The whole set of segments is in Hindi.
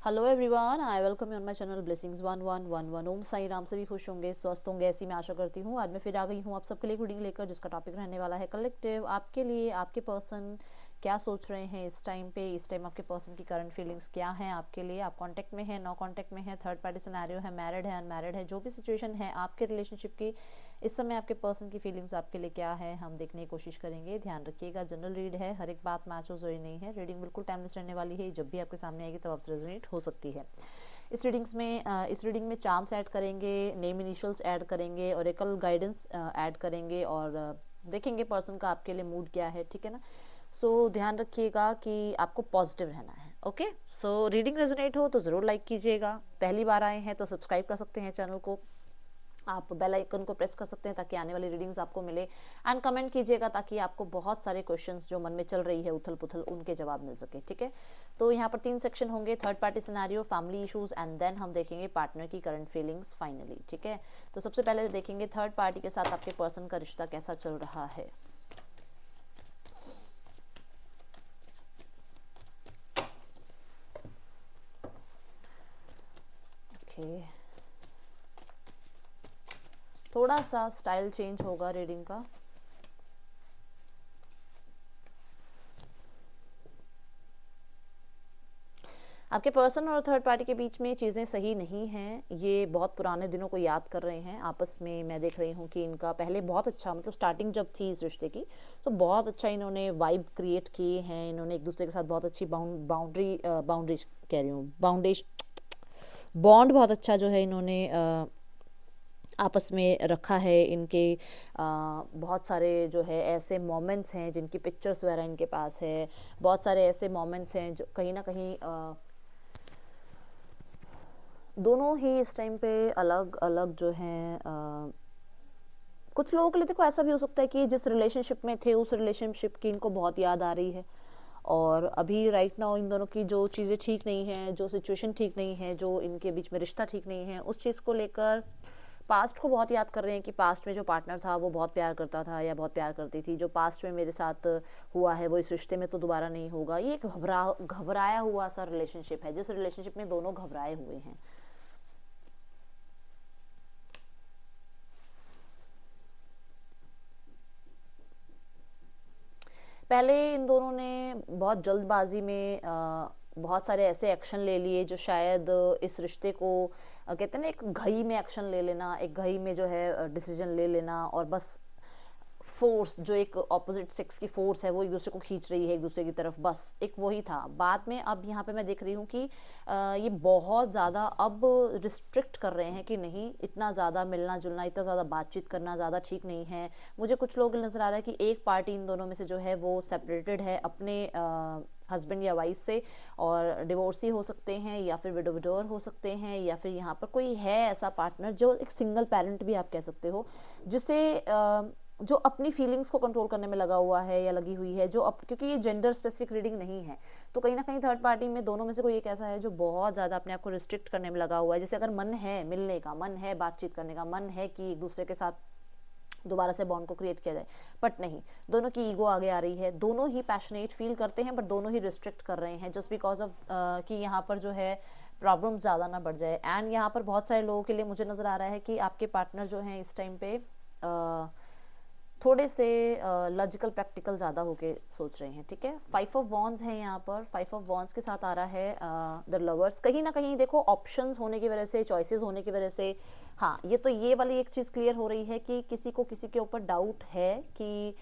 Hello everyone, I welcome you on my channel blessings 1111। ओम साई राम। सभी खुश होंगे, स्वस्थ होंगे, ऐसी मैं आशा करती हूँ। आज मैं फिर आ गई हूँ आप सबके लिए रीडिंग लेकर, जिसका टॉपिक रहने वाला है कलेक्टिव। आपके लिए आपके पर्सन क्या सोच रहे हैं इस टाइम पे। इस टाइम आपके पर्सन की करंट फीलिंग्स क्या हैं आपके लिए। आप कांटेक्ट में है, नो कांटेक्ट में है, थर्ड पार्टी सिनेरियो है, मैरिड है, अनमैरिड है, जो भी सिचुएशन है आपके रिलेशनशिप की, इस समय आपके पर्सन की फीलिंग्स आपके लिए क्या है, हम देखने की कोशिश करेंगे। ध्यान रखिएगा, जनरल रीड है, हर एक बात मैच हो जरूरी नहीं है। रीडिंग बिल्कुल टाइमलेस रहने वाली है, जब भी आपके सामने आएगी तब आपसे रेजोनेट हो सकती है। इस रीडिंग में चार्म्स ऐड करेंगे, नेम इनिशियल्स ऐड करेंगे, ओरेकल गाइडेंस ऐड करेंगे और देखेंगे पर्सन का आपके लिए मूड क्या है, ठीक है ना। सो ध्यान रखिएगा कि आपको पॉजिटिव रहना है। ओके, सो रीडिंग रेजोनेट हो तो ज़रूर लाइक कीजिएगा। पहली बार आए हैं तो सब्सक्राइब कर सकते हैं चैनल को, आप बेल आइकन को प्रेस कर सकते हैं ताकि आने वाली रीडिंग्स आपको मिले। एंड कमेंट कीजिएगा ताकि आपको बहुत सारे क्वेश्चंस जो मन में चल रही है उथल पुथल, उनके जवाब मिल सके, ठीक है। तो यहाँ पर 3 सेक्शन होंगे, third party scenario, family issues and then हम देखेंगे पार्टनर की करंट फीलिंग्स फाइनली, ठीक है। तो सबसे पहले देखेंगे थर्ड पार्टी के साथ आपके पर्सन का रिश्ता कैसा चल रहा है। ओके, थोड़ा सा स्टाइल चेंज होगा रीडिंग का। आपके पर्सन और थर्ड पार्टी के बीच में चीज़ें सही नहीं हैं। ये बहुत पुराने दिनों को याद कर रहे हैं आपस में। मैं देख रही हूँ कि इनका पहले बहुत अच्छा, मतलब स्टार्टिंग जब थी इस रिश्ते की, तो बहुत अच्छा इन्होंने वाइब क्रिएट किए हैं। इन्होंने एक दूसरे के साथ बहुत अच्छी बाउंड्रीज कह रही हूँ, बाउंडेश बॉन्ड बहुत अच्छा जो है इन्होंने आपस में रखा है। इनके बहुत सारे जो है ऐसे मोमेंट्स हैं जिनकी पिक्चर्स वगैरह इनके पास है। बहुत सारे ऐसे मोमेंट्स हैं जो कहीं ना कहीं दोनों ही इस टाइम पे अलग अलग जो हैं। कुछ लोगों के लिए देखो ऐसा भी हो सकता है कि जिस रिलेशनशिप में थे उस रिलेशनशिप की इनको बहुत याद आ रही है, और अभी राइट नाउ इन दोनों की जो चीज़ें ठीक नहीं हैं, जो सिचुएशन ठीक नहीं है, जो इनके बीच में रिश्ता ठीक नहीं है, उस चीज़ को लेकर पास्ट को बहुत याद कर रहे हैं कि पास्ट में जो पार्टनर था वो बहुत प्यार करता था या बहुत प्यार करती थी। जो पास्ट में मेरे साथ हुआ है वो इस रिश्ते में तो दोबारा नहीं होगा। ये एक घबराया हुआ सा रिलेशनशिप है, जिस रिलेशनशिप में दोनों घबराए हुए हैं। पहले इन दोनों ने बहुत जल्दबाजी में बहुत सारे ऐसे एक्शन ले लिए जो शायद इस रिश्ते को कहते हैं ना, एक घई में एक्शन ले लेना, एक घई में जो है डिसीजन ले लेना, और बस फोर्स, जो एक ऑपोजिट सेक्स की फोर्स है वो एक दूसरे को खींच रही है एक दूसरे की तरफ, बस एक वही था। बाद में अब यहाँ पे मैं देख रही हूँ कि ये बहुत ज़्यादा अब रिस्ट्रिक्ट कर रहे हैं कि नहीं, इतना ज़्यादा मिलना जुलना, इतना ज़्यादा बातचीत करना ज़्यादा ठीक नहीं है। मुझे कुछ लोग नज़र आ रहा है कि एक पार्टी इन दोनों में से जो है वो सेपरेटेड है अपने हस्बैंड या वाइफ से, और डिवोर्सी हो सकते हैं या फिर विडोवर हो सकते हैं, या फिर यहाँ पर कोई है ऐसा पार्टनर जो एक सिंगल पेरेंट भी आप कह सकते हो, जिसे जो अपनी फीलिंग्स को कंट्रोल करने में लगा हुआ है या लगी हुई है, जो क्योंकि ये जेंडर स्पेसिफिक रीडिंग नहीं है, तो कहीं ना कहीं थर्ड पार्टी में दोनों में से कोई एक ऐसा है जो बहुत ज़्यादा अपने आप को रिस्ट्रिक्ट करने में लगा हुआ है। जैसे अगर मन है मिलने का, मन है बातचीत करने का, मन है कि एक दूसरे के साथ दोबारा से बॉन्ड को क्रिएट किया जाए, बट नहीं, दोनों की ईगो आगे आ रही है। दोनों ही पैशनेट फील करते हैं बट दोनों ही रिस्ट्रिक्ट कर रहे हैं, जस्ट बिकॉज ऑफ कि यहाँ पर जो है प्रॉब्लम ज़्यादा ना बढ़ जाए। एंड यहाँ पर बहुत सारे लोगों के लिए मुझे नज़र आ रहा है कि आपके पार्टनर जो हैं इस टाइम पे थोड़े से लॉजिकल प्रैक्टिकल ज़्यादा होके सोच रहे हैं, ठीक है। 5 ऑफ वॉन्ड्स है यहाँ पर। 5 ऑफ वॉन्ड्स के साथ आ रहा है द लवर्स। कहीं ना कहीं देखो ऑप्शंस होने की वजह से, चॉइसेस होने की वजह से, हाँ, ये वाली एक चीज़ क्लियर हो रही है कि किसी को किसी के ऊपर डाउट है कि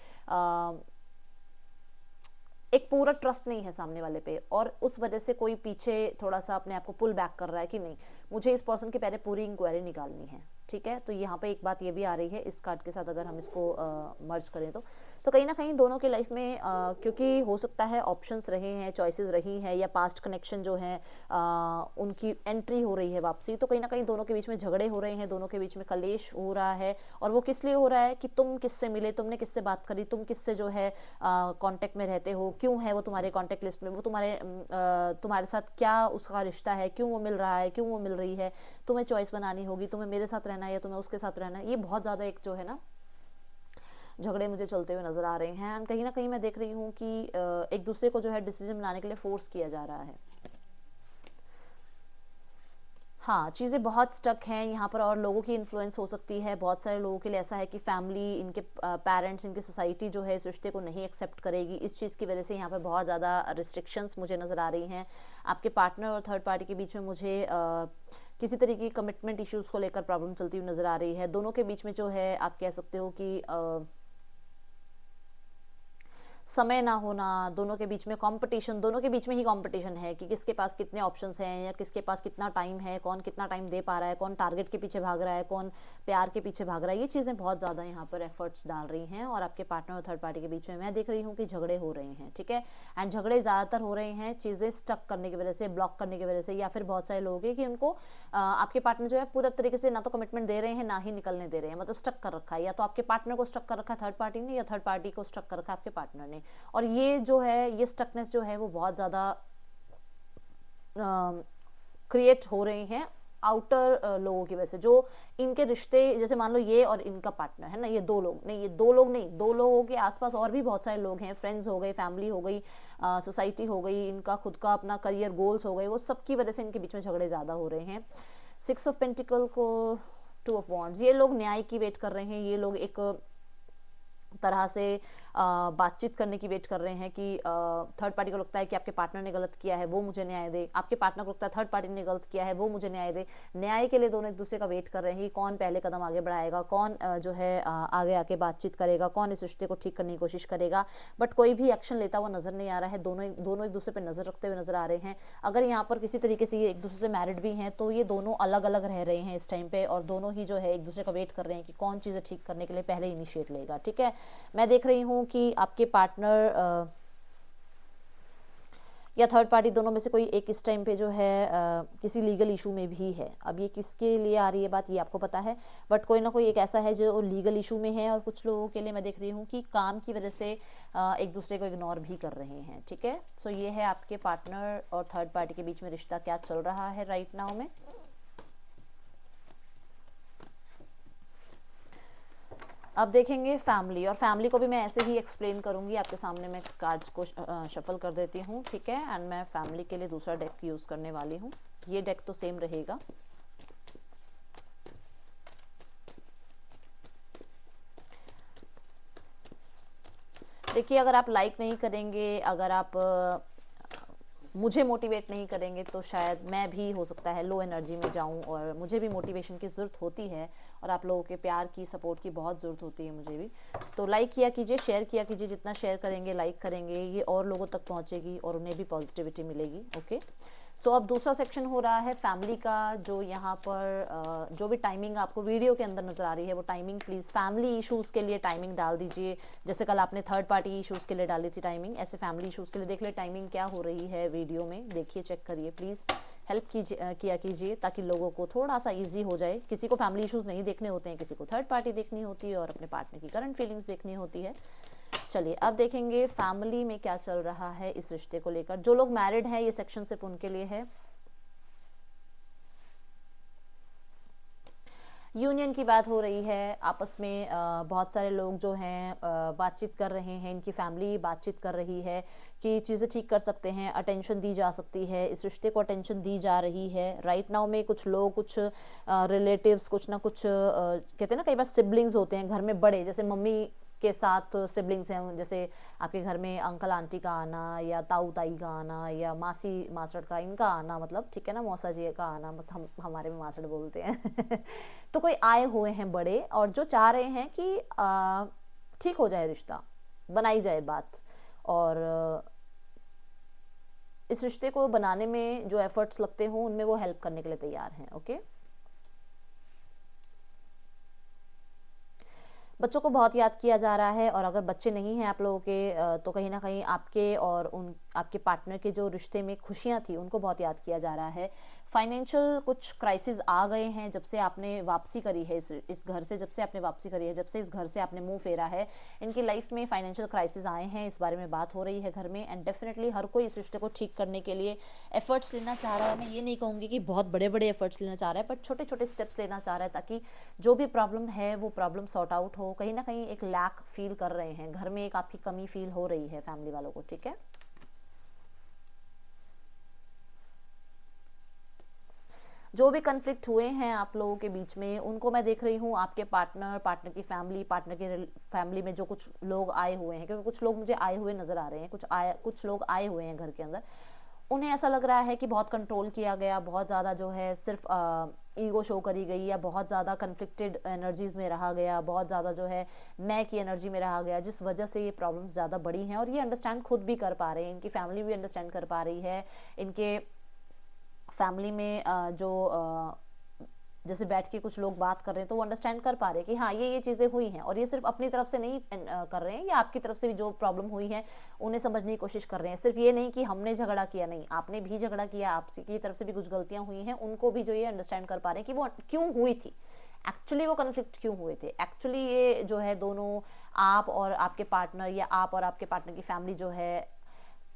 एक पूरा ट्रस्ट नहीं है सामने वाले पे, और उस वजह से कोई पीछे थोड़ा सा अपने आप को पुल बैक कर रहा है कि नहीं, मुझे इस पर्सन के पहले पूरी इंक्वायरी निकालनी है, ठीक है। तो यहाँ पे एक बात ये भी आ रही है इस कार्ड के साथ, अगर हम इसको मर्ज करें तो कहीं ना कहीं दोनों के लाइफ में क्योंकि हो सकता है ऑप्शंस रहे हैं, चॉइसेस रही हैं, या पास्ट कनेक्शन जो है उनकी एंट्री हो रही है वापसी, तो कहीं ना कहीं दोनों के बीच में झगड़े हो रहे हैं, दोनों के बीच में कलेश हो रहा है। और वो किस लिए हो रहा है कि तुम किससे मिले, तुमने किससे बात करी, तुम किससे जो है कांटेक्ट में रहते हो, क्यों है वो तुम्हारे कांटेक्ट लिस्ट में, वो तुम्हारे साथ क्या उसका रिश्ता है, क्यों वो मिल रहा है, क्यों वो मिल रही है। तुम्हें चॉइस बनानी होगी, तुम्हें मेरे साथ रहना है या तुम्हें उसके साथ रहना है। ये बहुत ज़्यादा एक जो है ना झगड़े मुझे चलते हुए नज़र आ रहे हैं। एंड कहीं ना कहीं मैं देख रही हूँ कि एक दूसरे को जो है डिसीजन बनाने के लिए फोर्स किया जा रहा है। हाँ, चीज़ें बहुत स्टक हैं यहाँ पर और लोगों की इन्फ्लुएंस हो सकती है। बहुत सारे लोगों के लिए ऐसा है कि फैमिली, इनके पेरेंट्स, इनकी सोसाइटी जो है इस रिश्ते को नहीं एक्सेप्ट करेगी। इस चीज़ की वजह से यहाँ पर बहुत ज़्यादा रिस्ट्रिक्शंस मुझे नज़र आ रही हैं। आपके पार्टनर और थर्ड पार्टी के बीच में मुझे किसी तरीके की कमिटमेंट इश्यूज़ को लेकर प्रॉब्लम चलती हुई नज़र आ रही है। दोनों के बीच में जो है आप कह सकते हो कि समय ना होना, दोनों के बीच में कंपटीशन, दोनों के बीच में ही कंपटीशन है कि किसके पास कितने ऑप्शंस हैं या किसके पास कितना टाइम है, कौन कितना टाइम दे पा रहा है, कौन टारगेट के पीछे भाग रहा है, कौन प्यार के पीछे भाग रहा है। ये चीज़ें बहुत ज़्यादा यहाँ पर एफर्ट्स डाल रही हैं और आपके पार्टनर और थर्ड पार्टी के बीच में मैं देख रही हूँ कि झगड़े हो रहे हैं, ठीक है। एंड झगड़े ज़्यादातर हो रहे हैं चीज़ें स्टक करने की वजह से, ब्लॉक करने की वजह से, या फिर बहुत सारे लोग हैं कि उनको आपके पार्टनर जो है पूरा तरीके से ना तो कमिटमेंट दे रहे हैं ना ही निकलने दे रहे हैं, मतलब स्टक कर रखा है। या तो आपके पार्टनर को स्टक कर रखा है थर्ड पार्टी ने, या थर्ड पार्टी को स्टक कर रखा है आपके पार्टनर ने। और ये जो है, ये स्टकनेस जो है वो बहुत ज़्यादा क्रिएट हो रही हैं आउटर लोगों की वजह से, जो इनके रिश्ते, जैसे मान लो ये और इनका पार्टनर है ना, ये दो लोग नहीं, ये दो लोग नहीं, दो लोगों के आसपास और भी बहुत सारे लोग हैं, फ्रेंड्स हो गए, फैमिली हो गई, सोसाइटी हो गई, इनका खुद का अपना करियर गोल्स हो गए, वो सब की वजह से इनके बीच में झगड़े ज़्यादा हो रहे हैं। 6 ऑफ पेंटिकल को 2 ऑफ वॉन्ड्स, ये लोग न्याय की वेट कर रहे हैं। ये लोग एक तरह से बातचीत करने की वेट कर रहे हैं कि थर्ड पार्टी को लगता है कि आपके पार्टनर ने गलत किया है, वो मुझे न्याय दे, आपके पार्टनर को लगता है थर्ड पार्टी ने गलत किया है, वो मुझे न्याय दे। न्याय के लिए दोनों एक दूसरे का वेट कर रहे हैं कि कौन पहले कदम आगे बढ़ाएगा, कौन जो है आगे आके बातचीत करेगा, कौन इस रिश्ते को ठीक करने की कोशिश करेगा। बट कोई भी एक्शन लेता हुआ नजर नहीं आ रहा है। दोनों एक दूसरे पर नजर रखते हुए नजर आ रहे हैं। अगर यहाँ पर किसी तरीके से ये एक दूसरे से मैरिड भी हैं तो ये दोनों अलग अलग रह रहे हैं इस टाइम पे, और दोनों ही जो है एक दूसरे का वेट कर रहे हैं कि कौन चीज़ें ठीक करने के लिए पहले इनिशिएट लेगा, ठीक है। मैं देख रही हूँ कि आपके पार्टनर या थर्ड पार्टी, दोनों में से कोई एक इस टाइम पे जो है किसी लीगल इशू में भी है। अब ये किसके लिए आ रही है बात, ये आपको पता है, बट कोई ना कोई एक ऐसा है जो लीगल इशू में है। और कुछ लोगों के लिए मैं देख रही हूँ कि काम की वजह से एक दूसरे को इग्नोर भी कर रहे हैं, ठीक है। सो ये है आपके पार्टनर और थर्ड पार्टी के बीच में रिश्ता क्या चल रहा है राइट नाउ में। अब देखेंगे फैमिली, और फैमिली को भी मैं ऐसे ही एक्सप्लेन करूंगी आपके सामने। मैं कार्ड्स को शफल कर देती हूँ, ठीक है। एंड मैं फैमिली के लिए दूसरा डेक यूज करने वाली हूँ। ये डेक तो सेम रहेगा। देखिए, अगर आप लाइक नहीं करेंगे, अगर आप मुझे मोटिवेट नहीं करेंगे तो शायद मैं भी हो सकता है लो एनर्जी में जाऊं, और मुझे भी मोटिवेशन की ज़रूरत होती है, और आप लोगों के प्यार की, सपोर्ट की बहुत ज़रूरत होती है मुझे भी। तो लाइक किया कीजिए, शेयर किया कीजिए। जितना शेयर करेंगे, लाइक करेंगे, ये और लोगों तक पहुंचेगी और उन्हें भी पॉजिटिविटी मिलेगी, ओके। सो अब दूसरा सेक्शन हो रहा है फैमिली का। जो यहाँ पर जो भी टाइमिंग आपको वीडियो के अंदर नज़र आ रही है, वो टाइमिंग प्लीज़ फैमिली इश्यूज़ के लिए टाइमिंग डाल दीजिए। जैसे कल आपने थर्ड पार्टी इश्यूज़ के लिए डाली थी टाइमिंग, ऐसे फैमिली इश्यूज़ के लिए देख ले टाइमिंग क्या हो रही है वीडियो में। देखिए, चेक करिए प्लीज़, हेल्प कीजिए, किया कीजिए, ताकि लोगों को थोड़ा सा ईजी हो जाए। किसी को फैमिली इश्यूज़ नहीं देखने होते हैं, किसी को थर्ड पार्टी देखनी होती है और अपने पार्टनर की करंट फीलिंग्स देखनी होती है। चलिए अब देखेंगे फैमिली में क्या चल रहा है इस रिश्ते को लेकर। जो लोग मैरिड हैं, ये सेक्शन सिर्फ उनके लिए है। यूनियन की बात हो रही है, आपस में बहुत सारे लोग जो हैं बातचीत कर रहे हैं, इनकी फैमिली बातचीत कर रही है कि चीज़ें ठीक कर सकते हैं, अटेंशन दी जा सकती है, इस रिश्ते को अटेंशन दी जा रही है राइट नाउ में। कुछ लोग, कुछ रिलेटिव्स, कुछ ना कुछ कहते हैं ना, कई बार सिबलिंग्स होते हैं घर में बड़े, जैसे मम्मी के साथ सिबलिंग्स हैं, जैसे आपके घर में अंकल आंटी का आना, या ताऊ ताई का आना, या मासी मासड़ का, इनका आना, मतलब ठीक है ना, मौसा जी का आना, मतलब हम हमारे में मासड़ बोलते हैं तो कोई आए हुए हैं बड़े, और जो चाह रहे हैं कि ठीक हो जाए रिश्ता, बनाई जाए बात, और इस रिश्ते को बनाने में जो एफर्ट्स लगते हों उनमें वो हेल्प करने के लिए तैयार हैं, ओके। बच्चों को बहुत याद किया जा रहा है, और अगर बच्चे नहीं हैं आप लोगों के तो कहीं ना कहीं आपके और उन आपके पार्टनर के जो रिश्ते में खुशियां थी उनको बहुत याद किया जा रहा है। फाइनेंशियल कुछ क्राइसिस आ गए हैं जब से आपने वापसी करी है इस घर से, जब से आपने वापसी करी है, जब से इस घर से आपने मुंह फेरा है, इनकी लाइफ में फाइनेंशियल क्राइसिस आए हैं। इस बारे में बात हो रही है घर में, एंड डेफिनेटली हर कोई इस रिश्ते को ठीक करने के लिए एफर्ट्स लेना चाह रहा है। मैं ये नहीं कहूँगी कि बहुत बड़े बड़े एफर्ट्स लेना चाह रहा है, बट छोटे छोटे स्टेप्स लेना चाह रहा है, ताकि जो भी प्रॉब्लम है वो प्रॉब्लम सॉर्ट आउट हो। कहीं ना कहीं एक लैक फील कर रहे हैं घर में, एक आपकी कमी फील हो रही है फैमिली वालों को, ठीक है। जो भी कन्फ्लिक्ट हुए हैं आप लोगों के बीच में, उनको मैं देख रही हूँ आपके पार्टनर की फैमिली, पार्टनर की फैमिली में जो कुछ लोग आए हुए हैं, क्योंकि कुछ लोग मुझे आए हुए नजर आ रहे हैं, कुछ लोग आए हुए हैं घर के अंदर, उन्हें ऐसा लग रहा है कि बहुत कंट्रोल किया गया, बहुत ज़्यादा जो है सिर्फ ईगो शो करी गई, या बहुत ज़्यादा कन्फ्लिक्टेड एनर्जीज में रहा गया, बहुत ज़्यादा जो है मैं की एनर्जी में रहा गया, जिस वजह से ये प्रॉब्लम्स ज़्यादा बड़ी हैं। और ये अंडरस्टैंड खुद भी कर पा रहे हैं, इनकी फैमिली भी अंडरस्टैंड कर पा रही है। इनके फैमिली में जो जैसे बैठ के कुछ लोग बात कर रहे हैं तो वो अंडरस्टैंड कर पा रहे हैं कि हाँ ये चीज़ें हुई हैं, और ये सिर्फ अपनी तरफ से नहीं कर रहे हैं, या आपकी तरफ से भी जो प्रॉब्लम हुई है उन्हें समझने की कोशिश कर रहे हैं। सिर्फ ये नहीं कि हमने झगड़ा किया, नहीं, आपने भी झगड़ा किया, आपकी तरफ से भी कुछ गलतियां हुई हैं, उनको भी जो ये अंडरस्टैंड कर पा रहे हैं कि वो क्यों हुई थी, एक्चुअली वो कन्फ्लिक्ट क्यों हुए थे। एक्चुअली ये जो है दोनों, आप और आपके पार्टनर, या आप और आपके पार्टनर की फैमिली जो है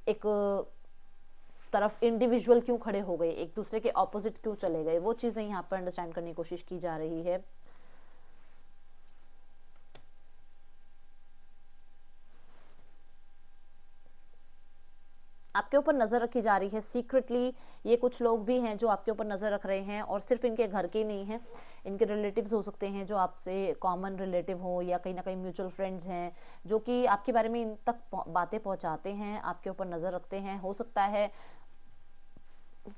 एक तरफ इंडिविजुअल क्यों खड़े हो गए, एक दूसरे के ऑपोजिट क्यों चले गए, वो चीजें यहाँ पर अंडरस्टैंड करने की कोशिश की जा रही है। आपके ऊपर नजर रखी जा रही है सीक्रेटली। ये कुछ लोग भी हैं जो आपके ऊपर नजर रख रहे हैं, और सिर्फ इनके घर के नहीं हैं, इनके रिलेटिव्स हो सकते हैं जो आपसे कॉमन रिलेटिव हो, या कहीं ना कहीं म्यूचुअल फ्रेंड्स हैं जो कि आपके बारे में इन तक बातें पहुंचाते हैं, आपके ऊपर नजर रखते हैं। हो सकता है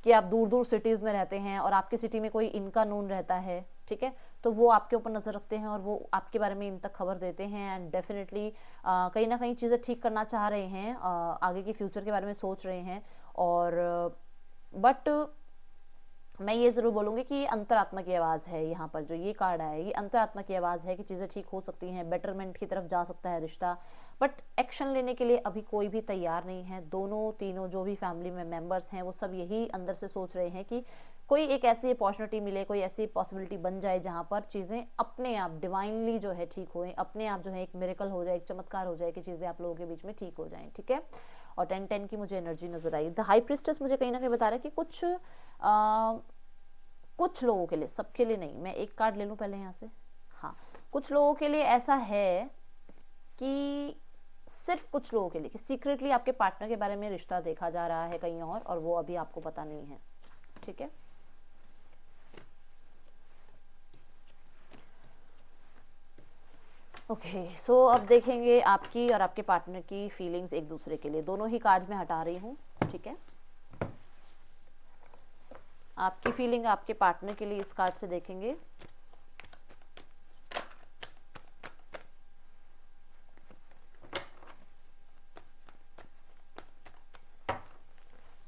कि आप दूर दूर सिटीज में रहते हैं और आपकी सिटी में कोई इनका नोन रहता है, ठीक है, तो वो आपके ऊपर नजर रखते हैं और वो आपके बारे में इन तक खबर देते हैं, एंड डेफिनेटली कहीं ना कहीं चीज़ें ठीक करना चाह रहे हैं, आगे के फ्यूचर के बारे में सोच रहे हैं। और बट मैं ये ज़रूर बोलूँगी कि ये अंतरात्मा की आवाज़ है, यहाँ पर जो ये कार्ड आया है ये अंतरात्मा की आवाज़ है कि चीज़ें ठीक हो सकती हैं, बेटरमेंट की तरफ जा सकता है रिश्ता, बट एक्शन लेने के लिए अभी कोई भी तैयार नहीं है। दोनों तीनों जो भी फैमिली में मेंबर्स हैं वो सब यही अंदर से सोच रहे हैं कि कोई एक ऐसी अपॉर्चुनिटी मिले, कोई ऐसी पॉसिबिलिटी बन जाए जहाँ पर चीज़ें अपने आप डिवाइनली जो है ठीक होएं, अपने आप जो है एक मिरेकल हो जाए, एक चमत्कार हो जाए कि चीज़ें आप लोगों के बीच में ठीक हो जाएं, ठीक है। और 10-10 की मुझे एनर्जी नजर आई। द हाई प्रिस्टेस मुझे कहीं ना कहीं बता रहा है कि कुछ लोगों के लिए, सबके लिए नहीं, मैं एक कार्ड ले लूं पहले यहाँ से। हाँ, कुछ लोगों के लिए ऐसा है कि सिर्फ कुछ लोगों के लिए कि सीक्रेटली आपके पार्टनर के बारे में रिश्ता देखा जा रहा है कहीं और वो अभी आपको पता नहीं है, ठीक है। ओके, सो अब देखेंगे आपकी और आपके पार्टनर की फीलिंग्स एक दूसरे के लिए। दोनों ही कार्ड्स में हटा रही हूँ, ठीक है। आपकी फीलिंग आपके पार्टनर के लिए इस कार्ड से देखेंगे।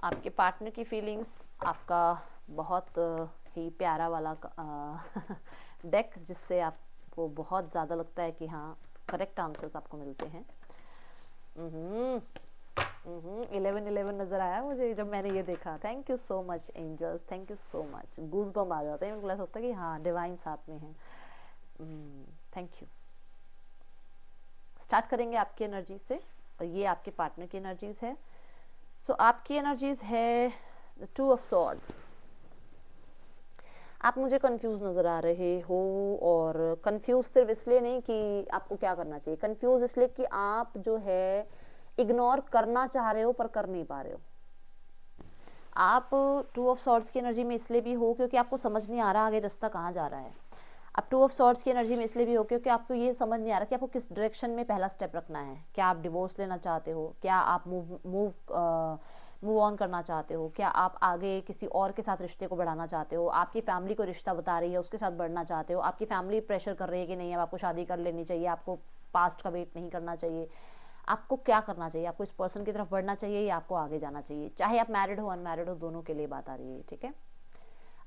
आपके पार्टनर की फीलिंग्स, आपका बहुत ही प्यारा वाला डेक जिससे आपको बहुत ज़्यादा लगता है कि हाँ करेक्ट आंसर्स आपको मिलते हैं। 11-11 नजर आया मुझे जब मैंने ये देखा। Thank you so much angels, thank you so much. Goose bumps आ जाते हैं, मुझे ऐसा लगता है कि हाँ डिवाइन साथ में है। Thank you. स्टार्ट करेंगे आपकी एनर्जी से, और ये आपके पार्टनर की एनर्जीज है। सो आपकी एनर्जीज है द 2 ऑफ सॉर्ड्स। आप मुझे कंफ्यूज नज़र आ रहे हो, और कंफ्यूज सिर्फ इसलिए नहीं कि आपको क्या करना चाहिए, कंफ्यूज इसलिए कि आप जो है इग्नोर करना चाह रहे हो पर कर नहीं पा रहे हो। आप 2 ऑफ सॉर्ड्स की एनर्जी में इसलिए भी हो क्योंकि आपको समझ नहीं आ रहा आगे रास्ता कहाँ जा रहा है। आप 2 ऑफ सॉर्ड्स की एनर्जी में इसलिए भी हो क्योंकि आपको ये समझ नहीं आ रहा कि आपको किस डायरेक्शन में पहला स्टेप रखना है। क्या आप डिवोर्स लेना चाहते हो, क्या आप मूव ऑन करना चाहते हो, क्या आप आगे किसी और के साथ रिश्ते को बढ़ाना चाहते हो, आपकी फैमिली को रिश्ता बता रही है उसके साथ बढ़ना चाहते हो, आपकी फैमिली प्रेशर कर रही है कि नहीं अब आपको शादी कर लेनी चाहिए, आपको पास्ट का वेट नहीं करना चाहिए, आपको क्या करना चाहिए, आपको इस पर्सन की तरफ बढ़ना चाहिए या आपको आगे जाना चाहिए, चाहे आप मैरिड हो अनमैरिड हो, दोनों के लिए बात आ रही है, ठीक है।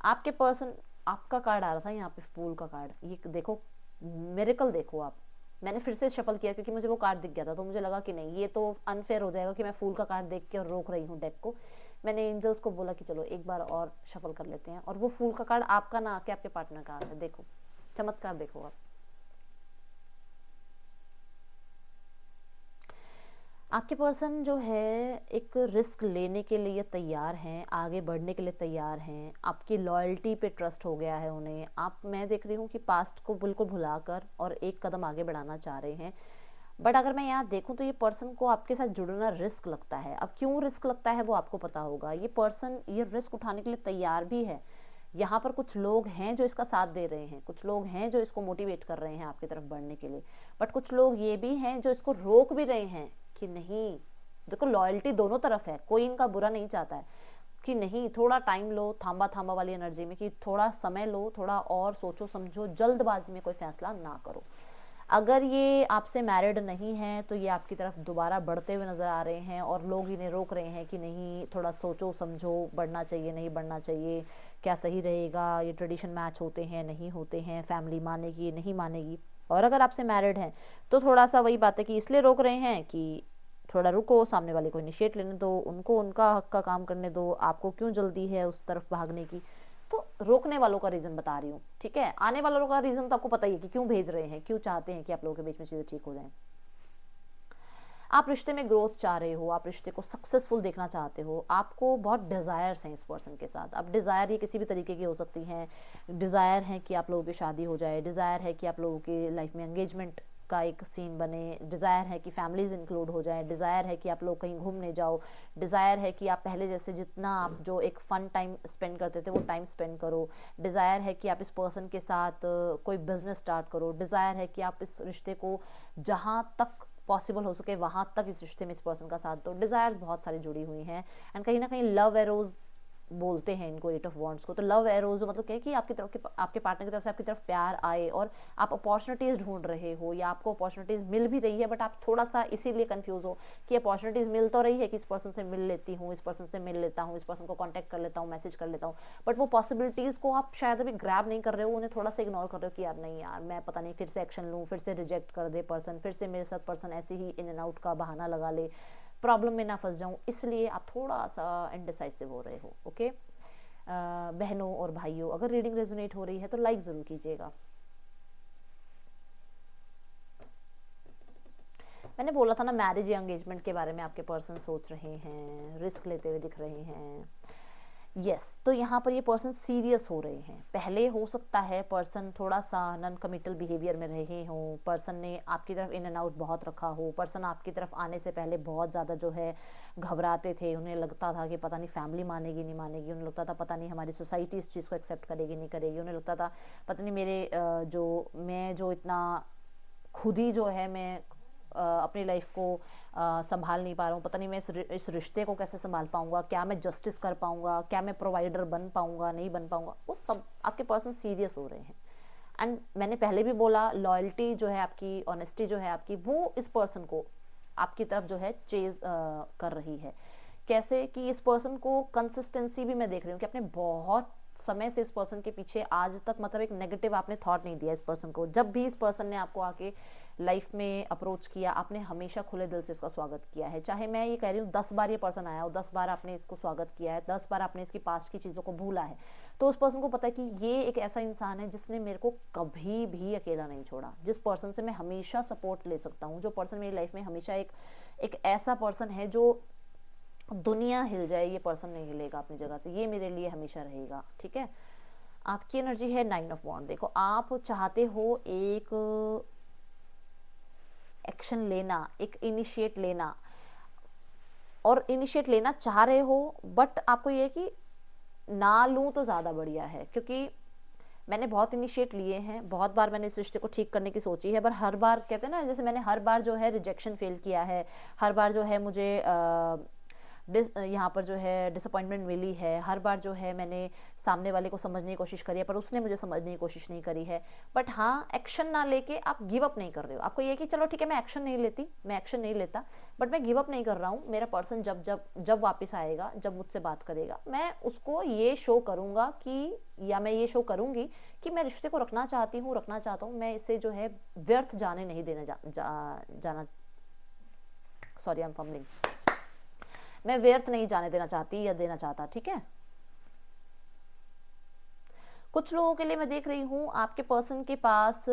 आपके पर्सन, आपका कार्ड आ रहा था यहाँ पे फूल का कार्ड, ये देखो मिरेकल देखो आप। मैंने फिर से शफल किया क्योंकि मुझे वो कार्ड दिख गया था, तो मुझे लगा कि नहीं ये तो अनफेयर हो जाएगा कि मैं फूल का कार्ड देख के और रोक रही हूँ डेक को। मैंने एंजल्स को बोला कि चलो एक बार और शफल कर लेते हैं, और वो फूल का कार्ड आपका ना आके आपके पार्टनर का आ रहा है। देखो चमत्कार देखो आप। आपके पर्सन जो है एक रिस्क लेने के लिए तैयार हैं, आगे बढ़ने के लिए तैयार हैं, आपकी लॉयल्टी पे ट्रस्ट हो गया है उन्हें। आप, मैं देख रही हूँ कि पास्ट को बिल्कुल भुलाकर और एक कदम आगे बढ़ाना चाह रहे हैं। बट अगर मैं यहाँ देखूँ तो ये पर्सन को आपके साथ जुड़ना रिस्क लगता है। अब क्यों रिस्क लगता है वो आपको पता होगा। ये पर्सन ये रिस्क उठाने के लिए तैयार भी है यहाँ पर कुछ लोग हैं जो इसका साथ दे रहे हैं, कुछ लोग हैं जो इसको मोटिवेट कर रहे हैं आपकी तरफ बढ़ने के लिए, बट कुछ लोग ये भी हैं जो इसको रोक भी रहे हैं कि नहीं। देखो लॉयल्टी दोनों तरफ है, कोई इनका बुरा नहीं चाहता है कि नहीं, थोड़ा टाइम लो, थांबा थांबा वाली एनर्जी में कि थोड़ा समय लो, थोड़ा और सोचो समझो, जल्दबाजी में कोई फैसला ना करो। अगर ये आपसे मैरिड नहीं है तो ये आपकी तरफ दोबारा बढ़ते हुए नज़र आ रहे हैं और लोग इन्हें रोक रहे हैं कि नहीं, थोड़ा सोचो समझो, बढ़ना चाहिए नहीं बढ़ना चाहिए, क्या सही रहेगा, ये ट्रेडिशन मैच होते हैं नहीं होते हैं, फैमिली मानेगी नहीं मानेगी। और अगर आपसे मैरिड हैं तो थोड़ा सा वही बात है कि इसलिए रोक रहे हैं कि थोड़ा रुको, सामने वाले को इनिशिएट लेने दो, उनको उनका हक का काम करने दो, आपको क्यों जल्दी है उस तरफ भागने की। तो रोकने वालों का रीज़न बता रही हूँ, ठीक है। आने वालों का रीज़न तो आपको पता ही है कि क्यों भेज रहे हैं, क्यों चाहते हैं कि आप लोगों के बीच में चीज़ें ठीक हो जाएं। आप रिश्ते में ग्रोथ चाह रहे हो, आप रिश्ते को सक्सेसफुल देखना चाहते हो, आपको बहुत डिज़ायर्स हैं इस पर्सन के साथ। अब डिज़ायर ये किसी भी तरीके की हो सकती हैं। डिज़ायर है कि आप लोगों की शादी हो जाए, डिज़ायर है कि आप लोगों की लाइफ में एंगेजमेंट का एक सीन बने, डिज़ायर है कि फैमिलीज इंक्लूड हो जाए, डिज़ायर है कि आप लोग कहीं घूमने जाओ, डिज़ायर है कि आप पहले जैसे जितना आप जो एक फ़न टाइम स्पेंड करते थे वो टाइम स्पेंड करो, डिज़ायर है कि आप इस पर्सन के साथ कोई बिजनेस स्टार्ट करो, डिज़ायर है कि आप इस रिश्ते को जहाँ तक पॉसिबल हो सके वहाँ तक इस रिश्ते में इस पर्सन का साथ दो। डिज़ायर्स बहुत सारी जुड़ी हुई हैं एंड कहीं ना कहीं लव एरोज बोलते हैं इनको, 8 ऑफ वॉन्ड्स को। तो लव एरोज मतलब क्या है कि आपकी तरफ आपके पार्टनर की तरफ से आपकी तरफ प्यार आए और आप अपॉर्चुनिटीज़ ढूंढ रहे हो या आपको अपॉर्चुनिटीज़ मिल भी रही है, बट आप थोड़ा सा इसीलिए कंफ्यूज हो कि अपॉर्चुनिटीज़ मिल तो रही है कि इस पर्सन से मिल लेती हूँ, इस पर्सन से मिल लेता हूँ, इस पर्सन को कॉन्टैक्ट कर लेता हूँ, मैसेज कर लेता हूँ, बट वो पॉसिबिलिटीज़ को आप शायद अभी ग्रैब नहीं कर रहे हो, उन्हें थोड़ा सा इग्नोर कर रहे हो कि यार नहीं यार, मैं पता नहीं फिर से एक्शन लूँ, फिर से रिजेक्ट कर दे पर्सन, फिर से मेरे साथ पर्सन ऐसे ही इन एंड आउट का बहाना लगा ले, प्रॉब्लम में ना फंस जाऊँ, इसलिए आप थोड़ा सा इनडिसाइसिव हो रहे हो। ओके बहनों और भाइयों, अगर रीडिंग रेजोनेट हो रही है तो लाइक ज़रूर कीजिएगा। मैंने बोला था ना, मैरिज या एंगेजमेंट के बारे में आपके पर्सन सोच रहे हैं, रिस्क लेते हुए दिख रहे हैं। यस तो यहाँ पर ये पर्सन सीरियस हो रहे हैं। पहले हो सकता है पर्सन थोड़ा सा नॉन कमिटल बिहेवियर में रहे हों, पर्सन ने आपकी तरफ इन एंड आउट बहुत रखा हो, पर्सन आपकी तरफ आने से पहले बहुत ज़्यादा जो है घबराते थे, उन्हें लगता था कि पता नहीं फैमिली मानेगी नहीं मानेगी, उन्हें लगता था पता नहीं हमारी सोसाइटी इस चीज़ को एक्सेप्ट करेगी नहीं करेगी, उन्हें लगता था पता नहीं मेरे जो इतना खुद ही जो है मैं अपनी लाइफ को संभाल नहीं पा रहा हूँ, पता नहीं मैं इस रिश्ते को कैसे संभाल पाऊँगा, क्या मैं जस्टिस कर पाऊँगा, क्या मैं प्रोवाइडर बन पाऊँगा नहीं बन पाऊँगा। वो सब आपके पर्सन सीरियस हो रहे हैं। एंड मैंने पहले भी बोला, लॉयल्टी जो है आपकी, ऑनेस्टी जो है आपकी, वो इस पर्सन को आपकी तरफ जो है चेज कर रही है। कैसे कि इस पर्सन को कंसिस्टेंसी भी मैं देख रही हूँ कि आपने बहुत समय से इस पर्सन के पीछे आज तक मतलब एक नेगेटिव आपने थॉट नहीं दिया इस पर्सन को। जब भी इस पर्सन ने आपको आके लाइफ में अप्रोच किया, आपने हमेशा खुले दिल से इसका स्वागत किया है। चाहे मैं ये कह रही हूँ 10 बार ये पर्सन आया हो, 10 बार आपने इसको स्वागत किया है, 10 बार आपने इसकी पास्ट की चीज़ों को भूला है, तो उस पर्सन को पता है कि ये एक ऐसा इंसान है जिसने मेरे को कभी भी अकेला नहीं छोड़ा, जिस पर्सन से मैं हमेशा सपोर्ट ले सकता हूँ, जो पर्सन मेरी लाइफ में हमेशा एक ऐसा पर्सन है जो दुनिया हिल जाए ये पर्सन नहीं हिलेगा अपनी जगह से, ये मेरे लिए हमेशा रहेगा। ठीक है, आपकी एनर्जी है 9 ऑफ वॉन्ड। देखो आप चाहते हो एक एक्शन लेना, एक इनिशिएट लेना, और इनिशिएट लेना चाह रहे हो, बट आपको ये है कि ना लूँ तो ज़्यादा बढ़िया है, क्योंकि मैंने बहुत इनिशिएट लिए हैं, बहुत बार मैंने इस रिश्ते को ठीक करने की सोची है, पर हर बार कहते हैं ना, जैसे मैंने हर बार जो है रिजेक्शन फेल किया है, हर बार जो है मुझे यहाँ पर जो है डिसअपॉइंटमेंट मिली है, हर बार जो है मैंने सामने वाले को समझने की कोशिश करी है पर उसने मुझे समझने की कोशिश नहीं करी है। बट हाँ, एक्शन ना लेके आप गिव अप नहीं कर रहे हो। आपको ये कि चलो ठीक है मैं एक्शन नहीं लेता, बट मैं गिव अप नहीं कर रहा हूँ। मेरा पर्सन जब वापस आएगा, जब मुझसे बात करेगा, मैं उसको ये शो करूँगा कि, या मैं ये शो करूँगी कि मैं रिश्ते को रखना चाहता हूँ, मैं इसे जो है व्यर्थ जाने नहीं देना जाना, सॉरी आई एम फम्बलिंग, मैं व्यर्थ नहीं जाने देना चाहती या देना चाहता। ठीक है, कुछ लोगों के लिए मैं देख रही हूं आपके पर्सन के पास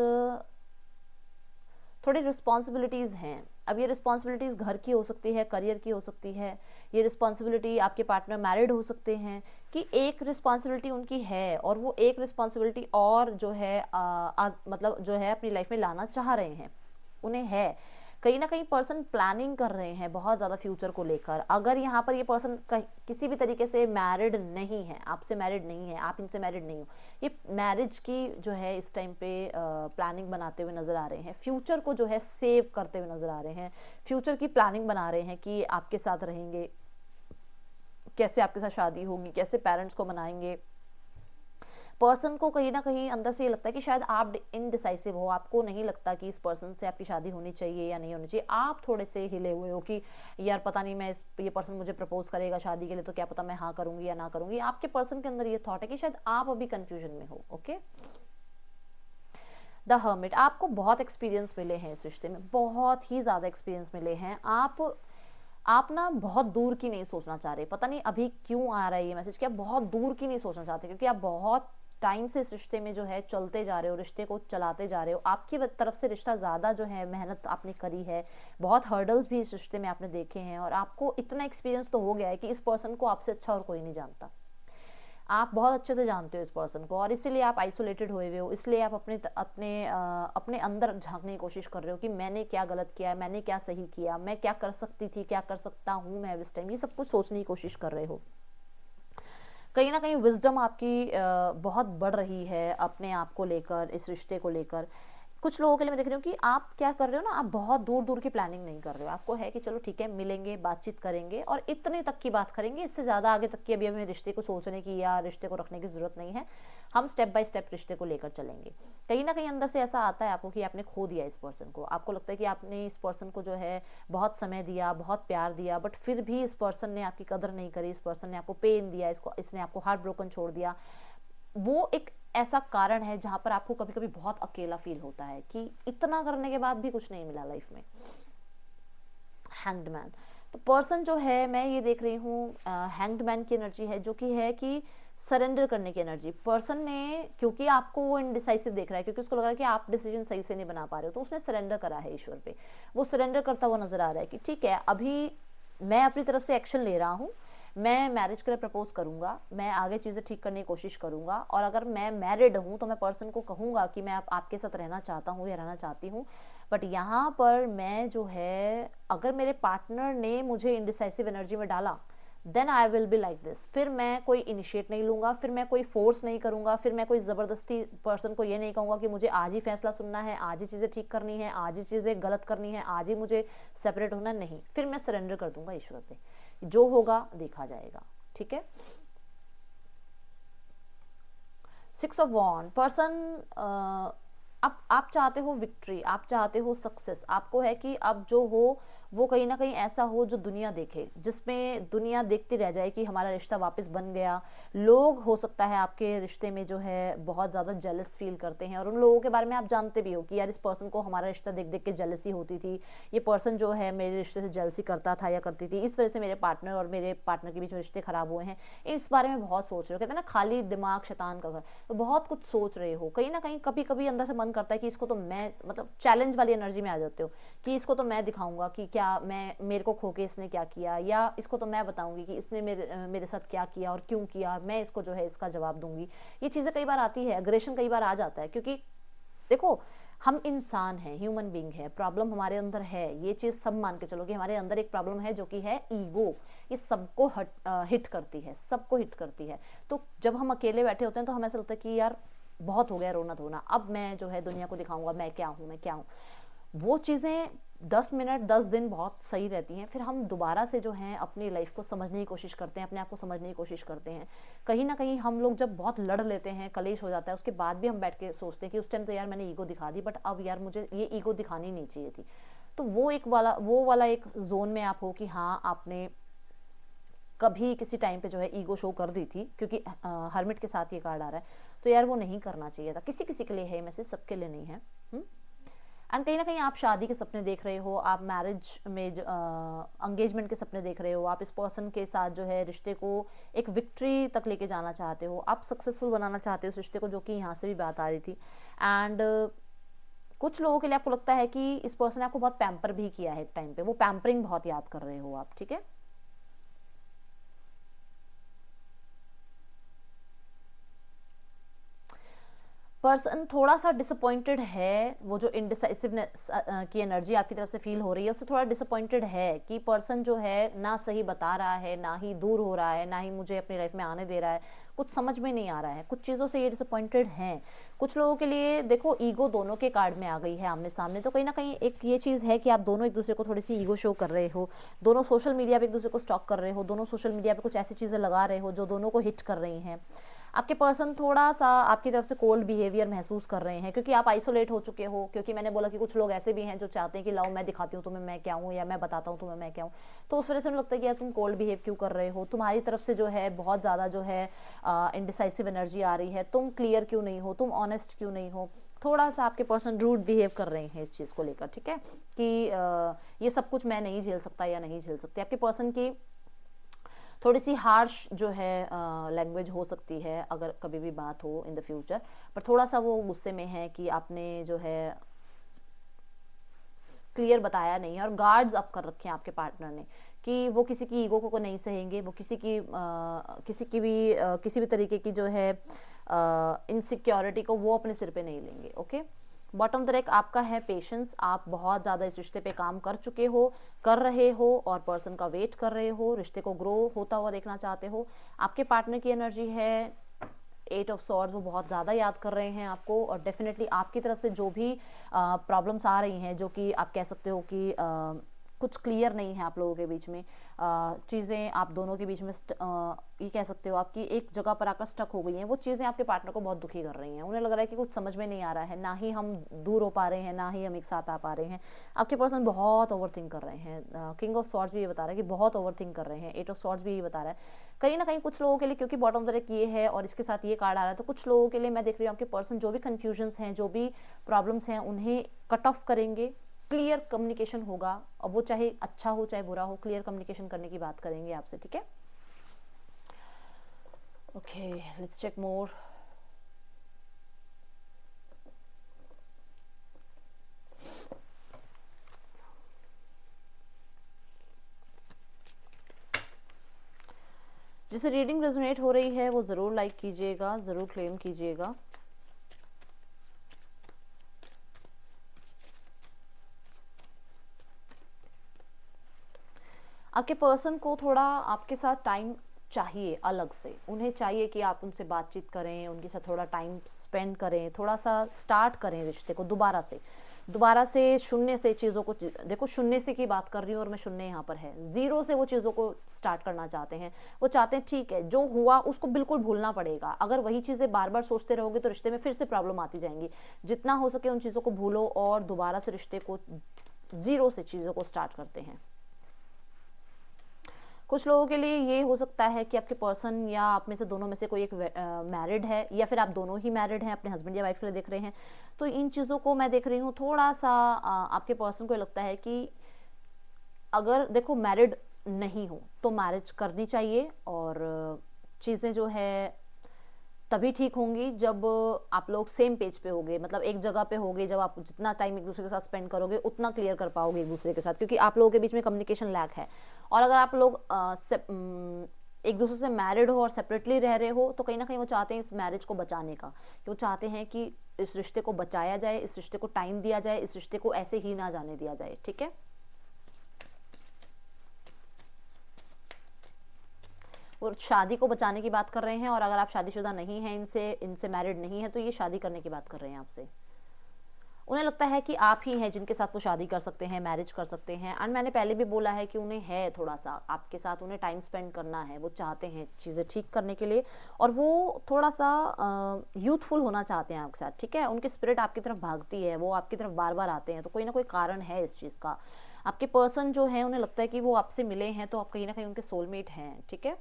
थोड़ी रिस्पॉन्सिबिलिटीज हैं। अब ये रिस्पॉन्सिबिलिटीज घर की हो सकती है, करियर की हो सकती है, ये रिस्पॉन्सिबिलिटी आपके पार्टनर मैरिड हो सकते हैं, कि एक रिस्पॉन्सिबिलिटी उनकी है और वो एक रिस्पॉन्सिबिलिटी और जो है मतलब जो है अपनी लाइफ में लाना चाह रहे हैं, उन्हें है। कहीं ना कहीं पर्सन प्लानिंग कर रहे हैं बहुत ज़्यादा फ्यूचर को लेकर। अगर यहाँ पर ये पर्सन किसी भी तरीके से मैरिड नहीं है, आपसे मैरिड नहीं है, आप इनसे मैरिड नहीं हो, ये मैरिज की जो है इस टाइम पे प्लानिंग बनाते हुए नज़र आ रहे हैं, फ्यूचर को जो है सेव करते हुए नज़र आ रहे हैं, फ्यूचर की प्लानिंग बना रहे हैं कि आपके साथ रहेंगे, कैसे आपके साथ शादी होगी, कैसे पेरेंट्स को मनाएंगे। पर्सन को कहीं ना कहीं अंदर से ये लगता है कि शायद आप इनडिसाइसिव हो, आपको नहीं लगता कि इस पर्सन से आपकी शादी होनी चाहिए या नहीं होनी चाहिए। आप थोड़े से हिले हुए हो कि यार पता नहीं, मैं ये पर्सन मुझे प्रपोज करेगा शादी के लिए तो क्या पता मैं हाँ करूंगी या ना करूंगी। आपके पर्सन के अंदर ये थॉट है कि शायद आप अभी कंफ्यूजन में हो। ओके, द हर्मिट, आपको बहुत एक्सपीरियंस मिले हैं इस रिश्ते में, बहुत ही ज़्यादा एक्सपीरियंस मिले हैं। आप ना बहुत दूर की नहीं सोचना चाह रहे, पता नहीं अभी क्यों आ रहा है ये मैसेज कि आप बहुत दूर की नहीं सोचना चाहते, क्योंकि आप बहुत टाइम से इस रिश्ते में जो है चलते जा रहे हो, रिश्ते को चलाते जा रहे हो। आपकी तरफ से रिश्ता ज़्यादा जो है मेहनत आपने करी है, बहुत हर्डल्स भी इस रिश्ते में आपने देखे हैं, और आपको इतना एक्सपीरियंस तो हो गया है कि इस पर्सन को आपसे अच्छा और कोई नहीं जानता। आप बहुत अच्छे से जानते हो इस पर्सन को, और इसीलिए आप आइसोलेटेड हुए हो, इसलिए आप अपने अंदर झांकने की कोशिश कर रहे हो कि मैंने क्या गलत किया है, मैंने क्या सही किया, मैं क्या कर सकती थी, क्या कर सकता हूँ मैं इस टाइम, ये सब कुछ सोचने की कोशिश कर रहे हो। कहीं ना कहीं विजडम आपकी बहुत बढ़ रही है अपने आप को लेकर, इस रिश्ते को लेकर। कुछ लोगों के लिए मैं देख रही हूँ कि आप क्या कर रहे हो ना, आप बहुत दूर दूर की प्लानिंग नहीं कर रहे हो। आपको है कि चलो ठीक है, मिलेंगे, बातचीत करेंगे और इतने तक की बात करेंगे, इससे ज़्यादा आगे तक की अभी हमें रिश्ते को सोचने की या रिश्ते को रखने की ज़रूरत नहीं है। हम स्टेप बाय स्टेप रिश्ते को लेकर चलेंगे। कहीं ना कहीं अंदर से ऐसा आता है आपको कि आपने खो दिया इस पर्सन को। आपको लगता है कि आपने इस पर्सन को जो है बहुत समय दिया, बहुत प्यार दिया, बट फिर भी इस पर्सन ने आपकी कदर नहीं करी, इस पर्सन ने आपको पेन दिया, इसने आपको हार्ट ब्रोकन छोड़ दिया। वो एक ऐसा कारण है जहां पर आपको कभी कभी बहुत अकेला फील होता है कि इतना करने के बाद भी कुछ नहीं मिला लाइफ में। हैंग्ड मैन, तो पर्सन जो है मैं ये देख रही हूँ हैंग्ड मैन की एनर्जी है, जो कि है कि सरेंडर करने की एनर्जी। पर्सन ने, क्योंकि आपको वो इनडिसाइसिव देख रहा है, क्योंकि उसको लग रहा है कि आप डिसीजन सही से नहीं बना पा रहे हो, तो उसने सरेंडर करा है ईश्वर पे। वो सरेंडर करता हुआ नजर आ रहा है कि ठीक है, अभी मैं अपनी तरफ से एक्शन ले रहा हूँ, मैं मैरिज के लिए प्रपोज करूंगा, मैं आगे चीज़ें ठीक करने की कोशिश करूंगा, और अगर मैं मैरिड हूँ तो मैं पर्सन को कहूँगा कि मैं आपके साथ रहना चाहता हूँ या रहना चाहती हूँ। बट यहाँ पर मैं जो है, अगर मेरे पार्टनर ने मुझे इनडिसाइसिव एनर्जी में डाला, then I will be like this. फिर मैं कोई इनिशिएट नहीं लूंगा, फिर मैं कोई फोर्स नहीं करूंगा, फिर मैं कोई ज़बरदस्ती पर्सन को ये नहीं कहूँगा कि मुझे आज ही फैसला सुनना है, आज ही चीज़ें ठीक करनी है, आज ही चीज़ें गलत करनी है, आज ही मुझे सेपरेट होना नहीं। फिर मैं सरेंडर कर दूंगा ईश्वर पे, जो होगा देखा जाएगा। ठीक है। 6 ऑफ वॉन्ड, पर्सन आप चाहते हो विक्ट्री, आप चाहते हो सक्सेस। आपको है कि अब जो हो वो कहीं ना कहीं ऐसा हो जो दुनिया देखे, जिसमें दुनिया देखती रह जाए कि हमारा रिश्ता वापस बन गया। लोग हो सकता है आपके रिश्ते में जो है बहुत ज़्यादा जेलस फील करते हैं, और उन लोगों के बारे में आप जानते भी हो कि यार इस पर्सन को हमारा रिश्ता देख देख के जेलसी होती थी, ये पर्सन जो है मेरे रिश्ते से जेलसी करता था या करती थी, इस वजह से मेरे पार्टनर और मेरे पार्टनर के बीच में रिश्ते खराब हुए हैं। इस बारे में बहुत सोच रहे हो, कहते हैं ना खाली दिमाग शैतान का घर, तो बहुत कुछ सोच रहे हो। कहीं ना कहीं कभी कभी अंदर से मन करता है कि इसको तो मैं, मतलब चैलेंज वाली एनर्जी में आ जाते हो कि इसको तो मैं दिखाऊंगा कि क्या मैं, मेरे को खो के इसने क्या किया, या इसको तो मैं बताऊंगी कि इसने मेरे साथ क्या किया और क्यों किया, मैं इसको जो है इसका जवाब दूंगी। ये चीज़ें कई बार आती है, अग्रेशन कई बार आ जाता है, क्योंकि देखो हम इंसान हैं, ह्यूमन बीइंग है, प्रॉब्लम हमारे अंदर है, ये चीज़ सब मान के चलो कि हमारे अंदर एक प्रॉब्लम है जो कि है ईगो। ये सबको हिट करती है, सबको हिट करती है। तो जब हम अकेले बैठे होते हैं तो हमें ऐसा लगता है कि यार बहुत हो गया रोना धोना, अब मैं जो है दुनिया को दिखाऊंगा मैं क्या हूँ, मैं क्या हूँ। वो चीज़ें 10 मिनट 10 दिन बहुत सही रहती हैं, फिर हम दोबारा से जो है अपनी लाइफ को समझने की कोशिश करते हैं, अपने आप को समझने की कोशिश करते हैं। कहीं ना कहीं हम लोग जब बहुत लड़ लेते हैं, कलेश हो जाता है, उसके बाद भी हम बैठ के सोचते हैं कि उस टाइम तो यार मैंने ईगो दिखा दी, बट अब यार मुझे ये ईगो दिखानी नहीं चाहिए थी। तो वो वाला एक जोन में आप हो कि हाँ आपने कभी किसी टाइम पे जो है ईगो शो कर दी थी, क्योंकि हर्मिट के साथ ये कार्ड आ रहा है, तो यार वो नहीं करना चाहिए था। किसी किसी के लिए है मैसेज, सबके लिए नहीं है। एंड कहीं ना कहीं आप शादी के सपने देख रहे हो, आप मैरिज में एंगेजमेंट के सपने देख रहे हो, आप इस पर्सन के साथ जो है रिश्ते को एक विक्ट्री तक लेके जाना चाहते हो, आप सक्सेसफुल बनाना चाहते हो उस रिश्ते को, जो कि यहाँ से भी बात आ रही थी। एंड कुछ लोगों के लिए आपको लगता है कि इस पर्सन ने आपको बहुत पैम्पर भी किया है एक टाइम पे, वो पैम्परिंग बहुत याद कर रहे हो आप। ठीक है। पर्सन थोड़ा सा डिसअपॉइंटेड है, वो जो इनडिसाइसिवनेस की एनर्जी आपकी तरफ से फील हो रही है उससे थोड़ा डिसअपॉइंटेड है कि पर्सन जो है ना सही बता रहा है, ना ही दूर हो रहा है, ना ही मुझे अपनी लाइफ में आने दे रहा है, कुछ समझ में नहीं आ रहा है, कुछ चीज़ों से ये डिसअपॉइंटेड हैं। कुछ लोगों के लिए देखो ईगो दोनों के कार्ड में आ गई है आमने सामने, तो कहीं ना कहीं एक ये चीज़ है कि आप दोनों एक दूसरे को थोड़ी सी ईगो शो कर रहे हो, दोनों सोशल मीडिया पे एक दूसरे को स्टॉक कर रहे हो, दोनों सोशल मीडिया पे कुछ ऐसी चीज़ें लगा रहे हो जो दोनों को हिट कर रही हैं। आपके पर्सन थोड़ा सा आपकी तरफ से कोल्ड बिहेवियर महसूस कर रहे हैं क्योंकि आप आइसोलेट हो चुके हो, क्योंकि मैंने बोला कि कुछ लोग ऐसे भी हैं जो चाहते हैं कि लाओ मैं दिखाती हूँ तुम्हें मैं क्या हूँ, या मैं बताता हूँ तुम्हें मैं क्या हूँ। तो उस वजह से उन्हें लगता है कि यार तुम कोल्ड बिहेव क्यों कर रहे हो, तुम्हारी तरफ से जो है बहुत ज़्यादा जो है इनडिसाइसिव एनर्जी आ रही है, तुम क्लियर क्यों नहीं हो, तुम ऑनेस्ट क्यों नहीं हो। थोड़ा सा आपके पर्सन रूड बिहेव कर रहे हैं इस चीज़ को लेकर, ठीक है, कि ये सब कुछ मैं नहीं झेल सकता या नहीं झेल सकती। आपके पर्सन की थोड़ी सी हार्श जो है लैंग्वेज हो सकती है अगर कभी भी बात हो इन द फ्यूचर, पर थोड़ा सा वो गुस्से में है कि आपने जो है क्लियर बताया नहीं है, और गार्ड्स अप कर रखे हैं आपके पार्टनर ने कि वो किसी की ईगो को नहीं सहेंगे, वो किसी भी तरीके की जो है इनसिक्योरिटी को वो अपने सिर पे नहीं लेंगे। ओके, बॉटम द डेक आपका है पेशेंस, आप बहुत ज़्यादा इस रिश्ते पे काम कर चुके हो, कर रहे हो, और पर्सन का वेट कर रहे हो, रिश्ते को ग्रो होता हुआ देखना चाहते हो। आपके पार्टनर की एनर्जी है 8 ऑफ सॉर्ड्स, वो बहुत ज़्यादा याद कर रहे हैं आपको, और डेफिनेटली आपकी तरफ से जो भी प्रॉब्लम्स आ रही हैं, जो कि आप कह सकते हो कि कुछ क्लियर नहीं है आप लोगों के बीच में, चीज़ें आप दोनों के बीच में ये कह सकते हो आपकी एक जगह पर आकर स्टक हो गई हैं, वो चीज़ें आपके पार्टनर को बहुत दुखी कर रही हैं। उन्हें लग रहा है कि कुछ समझ में नहीं आ रहा है, ना ही हम दूर हो पा रहे हैं, ना ही हम एक साथ आ पा रहे हैं। आपके पर्सन बहुत ओवर थिंक कर रहे हैं। किंग ऑफ सॉर्ड्स भी ये बता रहा है कि बहुत ओवर थिंक कर रहे हैं। 8 ऑफ सॉर्ड्स भी ये बता रहा है कहीं ना कहीं कुछ लोगों के लिए, क्योंकि बॉटम ऑफ द डेक ये है और इसके साथ ये कार्ड आ रहा है, तो कुछ लोगों के लिए मैं देख रही हूँ आपके पर्सन जो भी कन्फ्यूजन्स हैं, जो भी प्रॉब्लम्स हैं, उन्हें कट ऑफ करेंगे। क्लियर कम्युनिकेशन होगा, और वो चाहे अच्छा हो चाहे बुरा हो, क्लियर कम्युनिकेशन करने की बात करेंगे आपसे, ठीक है। ओके, लेट्स चेक मोर। जिसे रीडिंग रेजोनेट हो रही है वो ज़रूर लाइक कीजिएगा, ज़रूर क्लेम कीजिएगा। आपके पर्सन को थोड़ा आपके साथ टाइम चाहिए अलग से, उन्हें चाहिए कि आप उनसे बातचीत करें, उनके साथ थोड़ा टाइम स्पेंड करें, थोड़ा सा स्टार्ट करें रिश्ते को दोबारा से शून्य से चीज़ों को। देखो शून्य से की बात कर रही हूँ और मैं शून्य यहाँ पर है, ज़ीरो से वो चीज़ों को स्टार्ट करना चाहते हैं। वो चाहते हैं ठीक है जो हुआ उसको बिल्कुल भूलना पड़ेगा, अगर वही चीज़ें बार बार सोचते रहोगे तो रिश्ते में फिर से प्रॉब्लम आती जाएंगी। जितना हो सके उन चीज़ों को भूलो और दोबारा से रिश्ते को ज़ीरो से चीज़ों को स्टार्ट करते हैं। कुछ लोगों के लिए ये हो सकता है कि आपके पर्सन या आप में से दोनों में से कोई एक मैरिड है, या फिर आप दोनों ही मैरिड हैं, अपने हस्बैंड या वाइफ के लिए देख रहे हैं। तो इन चीज़ों को मैं देख रही हूँ थोड़ा सा आपके पर्सन को लगता है कि अगर देखो मैरिड नहीं हो तो मैरिज करनी चाहिए, और चीज़ें जो है तभी ठीक होंगी जब आप लोग सेम पेज पे होगे, मतलब एक जगह पे होगे। जब आप जितना टाइम एक दूसरे के साथ स्पेंड करोगे उतना क्लियर कर पाओगे एक दूसरे के साथ, क्योंकि आप लोगों के बीच में कम्युनिकेशन लैक है। और अगर आप लोग एक दूसरे से मैरिड हो और सेपरेटली रह रहे हो तो कहीं ना कहीं वो चाहते हैं इस मैरिज को बचाने का, कि वो चाहते हैं कि इस रिश्ते को बचाया जाए, इस रिश्ते को टाइम दिया जाए, इस रिश्ते को ऐसे ही ना जाने दिया जाए, ठीक है। वो शादी को बचाने की बात कर रहे हैं, और अगर आप शादीशुदा नहीं हैं, इनसे मैरिड नहीं है, तो ये शादी करने की बात कर रहे हैं आपसे। उन्हें लगता है कि आप ही हैं जिनके साथ वो शादी कर सकते हैं, मैरिज कर सकते हैं। एंड मैंने पहले भी बोला है कि उन्हें है थोड़ा सा आपके साथ, उन्हें टाइम स्पेंड करना है, वो चाहते हैं चीज़ें ठीक करने के लिए, और वो थोड़ा सा यूथफुल होना चाहते हैं आपके साथ, ठीक है। उनकी स्पिरिट आपकी तरफ भागती है, वो आपकी तरफ बार बार आते हैं, तो कोई ना कोई कारण है इस चीज़ का। आपके पर्सन जो है उन्हें लगता है कि वो आपसे मिले हैं तो आप कहीं ना कहीं उनके सोलमेट हैं, ठीक है।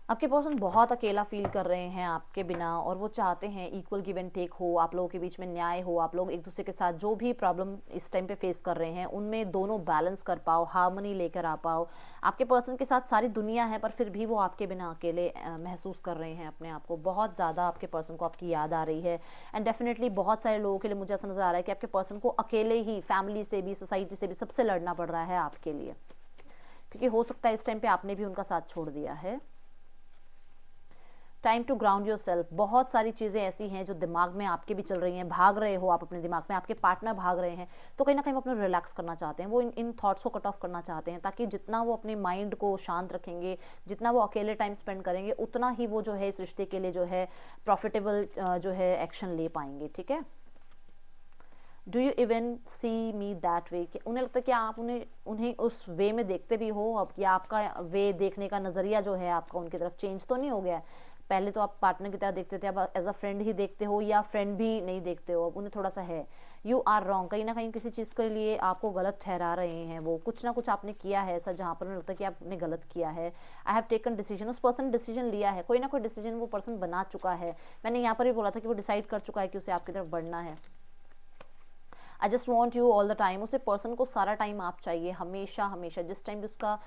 आपके पर्सन बहुत अकेला फील कर रहे हैं आपके बिना, और वो चाहते हैं इक्वल गिव एंड टेक हो, आप लोगों के बीच में न्याय हो, आप लोग एक दूसरे के साथ जो भी प्रॉब्लम इस टाइम पे फेस कर रहे हैं उनमें दोनों बैलेंस कर पाओ, हार्मनी लेकर आ पाओ। आपके पर्सन के साथ सारी दुनिया है पर फिर भी वो आपके बिना अकेले महसूस कर रहे हैं अपने आप को। बहुत ज़्यादा आपके पर्सन को आपकी याद आ रही है। एंड डेफिनेटली बहुत सारे लोगों के लिए मुझे ऐसा नज़र आ रहा है कि आपके पर्सन को अकेले ही फैमिली से भी, सोसाइटी से भी, सबसे लड़ना पड़ रहा है आपके लिए, क्योंकि हो सकता है इस टाइम पे आपने भी उनका साथ छोड़ दिया है। Time to ground yourself. बहुत सारी चीज़ें ऐसी हैं जो दिमाग में आपके भी चल रही हैं, भाग रहे हो आप अपने दिमाग में, आपके पार्टनर भाग रहे हैं, तो कहीं ना कहीं वो अपना रिलैक्स करना चाहते हैं, वो इन थॉट्स को कट ऑफ करना चाहते हैं, ताकि जितना वो अपने माइंड को शांत रखेंगे, जितना वो अकेले टाइम स्पेंड करेंगे, उतना ही वो जो है इस रिश्ते के लिए जो है प्रॉफिटेबल जो है एक्शन ले पाएंगे। ठीक है। Do you even see me that way, उन्हें लगता है कि आप उन्हें उस वे में देखते भी हो अब, या आपका वे देखने का नज़रिया जो है आपका उनकी तरफ चेंज तो नहीं हो गया है? पहले तो आप पार्टनर की तरह देखते थे, अब एज अ फ्रेंड ही देखते हो, या फ्रेंड भी नहीं देखते हो, अब उन्हें थोड़ा सा है। यू आर रॉन्ग, कहीं ना कहीं किसी चीज़ के लिए आपको गलत ठहरा रहे हैं वो, कुछ ना कुछ आपने किया है ऐसा जहाँ पर उन्हें लगता है कि आपने गलत किया है। आई हैव टेकन डिसीजन, उस पर्सन ने डिसीजन लिया है, कोई ना कोई डिसीजन वो पर्सन बना चुका है। मैंने यहाँ पर भी बोला था कि वो डिसाइड कर चुका है कि उसे आपकी तरफ बढ़ना है। I just want you all the time, उसे पर्सन को सारा टाइम आप चाहिए, हमेशा हमेशा। जिस टाइम भी उसका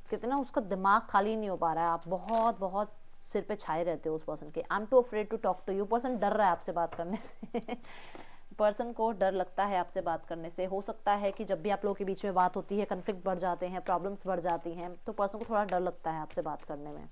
कहते ना उसका दिमाग खाली नहीं हो पा रहा है, आप बहुत बहुत सिर पे छाए रहते हो उस पर्सन के। I am too afraid to talk to you, person डर रहा है आपसे बात करने से पर्सन को डर लगता है आपसे बात करने से। हो सकता है कि जब भी आप लोगों के बीच में बात होती है, कन्फ्लिक्ट बढ़ जाते हैं, प्रॉब्लम्स बढ़ जाती हैं, तो पर्सन को थोड़ा डर लगता है आपसे बात करने में।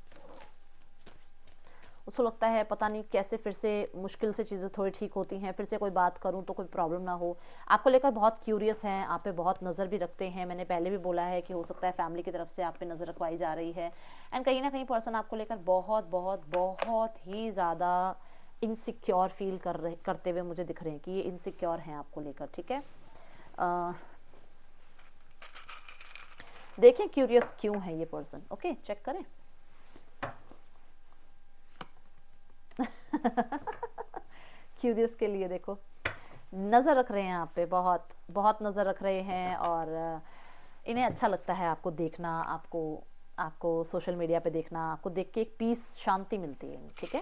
उसको लगता है पता नहीं कैसे फिर से मुश्किल से चीज़ें थोड़ी ठीक होती हैं, फिर से कोई बात करूं तो कोई प्रॉब्लम ना हो। आपको लेकर बहुत क्यूरियस हैं, आप पे बहुत नज़र भी रखते हैं। मैंने पहले भी बोला है कि हो सकता है फैमिली की तरफ से आप पे नज़र रखवाई जा रही है। एंड कहीं ना कहीं पर्सन आपको लेकर बहुत बहुत बहुत ही ज़्यादा इनसिक्योर फील करते हुए मुझे दिख रहे हैं कि ये इनसिक्योर हैं आपको लेकर। ठीक है। देखें क्यूरियस क्यों है ये पर्सन। ओके, चेक करें। क्यूरियस के लिए देखो, नज़र रख रहे हैं आप पे, बहुत बहुत नज़र रख रहे हैं, और इन्हें अच्छा लगता है आपको देखना, आपको सोशल मीडिया पे देखना, आपको देख के एक पीस, शांति मिलती है। ठीक है।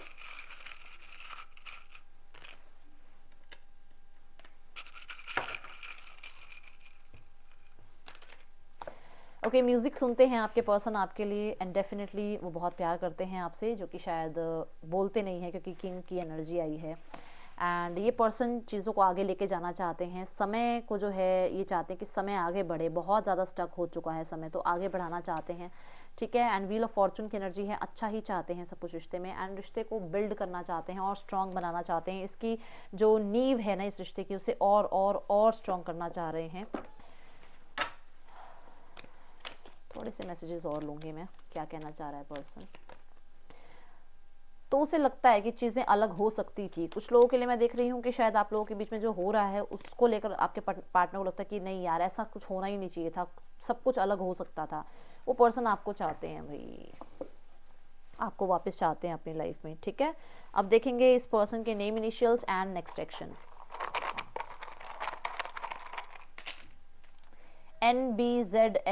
ओके, म्यूज़िक सुनते हैं आपके पर्सन आपके लिए, एंड डेफिनेटली वो बहुत प्यार करते हैं आपसे, जो कि शायद बोलते नहीं है क्योंकि किंग की एनर्जी आई है। एंड ये पर्सन चीज़ों को आगे लेके जाना चाहते हैं, समय को जो है ये चाहते हैं कि समय आगे बढ़े, बहुत ज़्यादा स्टक हो चुका है समय, तो आगे बढ़ाना चाहते हैं। ठीक है। एंड व्हील ऑफ फॉर्चून की एनर्जी है, अच्छा ही चाहते हैं सब कुछ रिश्ते में, एंड रिश्ते को बिल्ड करना चाहते हैं और स्ट्रॉन्ग बनाना चाहते हैं। इसकी जो नींव है ना इस रिश्ते की, उसे और स्ट्रॉन्ग करना चाह रहे हैं। थोड़े से मैसेजेस और लूँगी मैं, क्या कहना चाह रहा है पर्सन। तो उसे लगता है कि चीज़ें अलग हो सकती थी। कुछ लोगों के लिए मैं देख रही हूँ कि शायद आप लोगों के बीच में जो हो रहा है उसको लेकर आपके पार्टनर को लगता है कि नहीं यार, ऐसा कुछ होना ही नहीं चाहिए था, सब कुछ अलग हो सकता था। वो पर्सन आपको चाहते हैं भाई, आपको वापस चाहते हैं अपनी लाइफ में। ठीक है। अब देखेंगे इस पर्सन के name, initials and next action. NBZLYWM,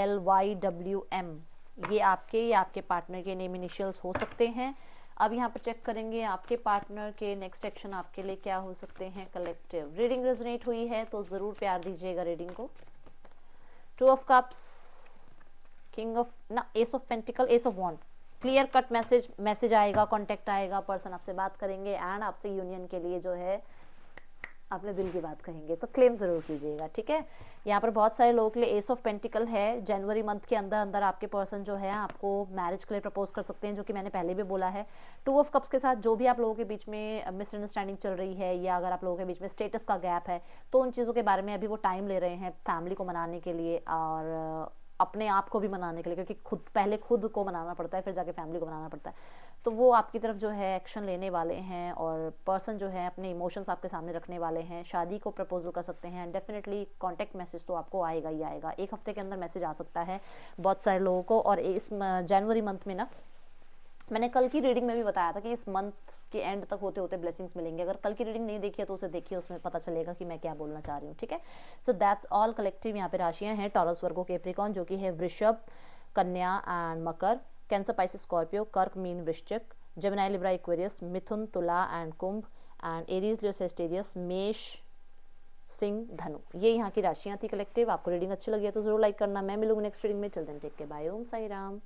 ये आपके पार्टनर के नेम इनिशियल्स हो सकते हैं। अब यहाँ पर चेक करेंगे आपके पार्टनर के नेक्स्ट एक्शन आपके लिए क्या हो सकते हैं। कलेक्टिव रीडिंग रेजोनेट हुई है तो ज़रूर प्यार दीजिएगा रीडिंग को। 2 ऑफ कप्स, किंग ऑफ ना, ace of pentacle, ace of wand. Clear cut message आएगा, कॉन्टेक्ट आएगा, पर्सन आपसे बात करेंगे एंड आपसे यूनियन के लिए जो है अपने दिल की बात कहेंगे, तो क्लेम ज़रूर कीजिएगा। ठीक है। यहाँ पर बहुत सारे लोगों के लिए एस ऑफ पेंटिकल है। जनवरी मंथ के अंदर अंदर आपके पर्सन जो है आपको मैरिज के लिए प्रपोज कर सकते हैं, जो कि मैंने पहले भी बोला है। 2 ऑफ कप्स के साथ जो भी आप लोगों के बीच में मिसअंडरस्टैंडिंग चल रही है, या अगर आप लोगों के बीच में स्टेटस का गैप है, तो उन चीज़ों के बारे में अभी वो टाइम ले रहे हैं फैमिली को मनाने के लिए और अपने आप को भी मनाने के लिए, क्योंकि पहले खुद को मनाना पड़ता है, फिर जाके फैमिली को मनाना पड़ता है। तो वो आपकी तरफ जो है एक्शन लेने वाले हैं, और पर्सन जो है अपने इमोशंस आपके सामने रखने वाले हैं, शादी को प्रपोजल कर सकते हैं। डेफिनेटली कॉन्टैक्ट मैसेज तो आपको आएगा ही आएगा, 1 हफ्ते के अंदर मैसेज आ सकता है बहुत सारे लोगों को। और इस जनवरी मंथ में ना, मैंने कल की रीडिंग में भी बताया था कि इस मंथ के एंड तक होते होते ब्लेसिंग्स मिलेंगे। अगर कल की रीडिंग नहीं देखी है तो उसे देखिए, उसमें पता चलेगा कि मैं क्या बोलना चाह रही हूँ। ठीक है। So that's all collective. यहाँ पे राशियाँ हैं टॉरस, वर्गो, कैप्रिकॉर्न, जो कि है वृषभ, कन्या and Makar. Cancer, Pisces, Scorpio, कर्क, मीन, वृश्चिक, जेमिनी, लिब्रा, एक्वेरियस, मिथुन, तुला and Kumbh, and Aries, Leo, Sagittarius, मेष, सिंह, धनु। ये यहाँ की राशियाँ थी कलेक्टिव। आपको रीडिंग अच्छी लगी है तो जरूर लाइक करना। मैं मिलूंगी नेक्स्ट रीडिंग में। चलते हैं, टेक के, बाय, ओम साई राम।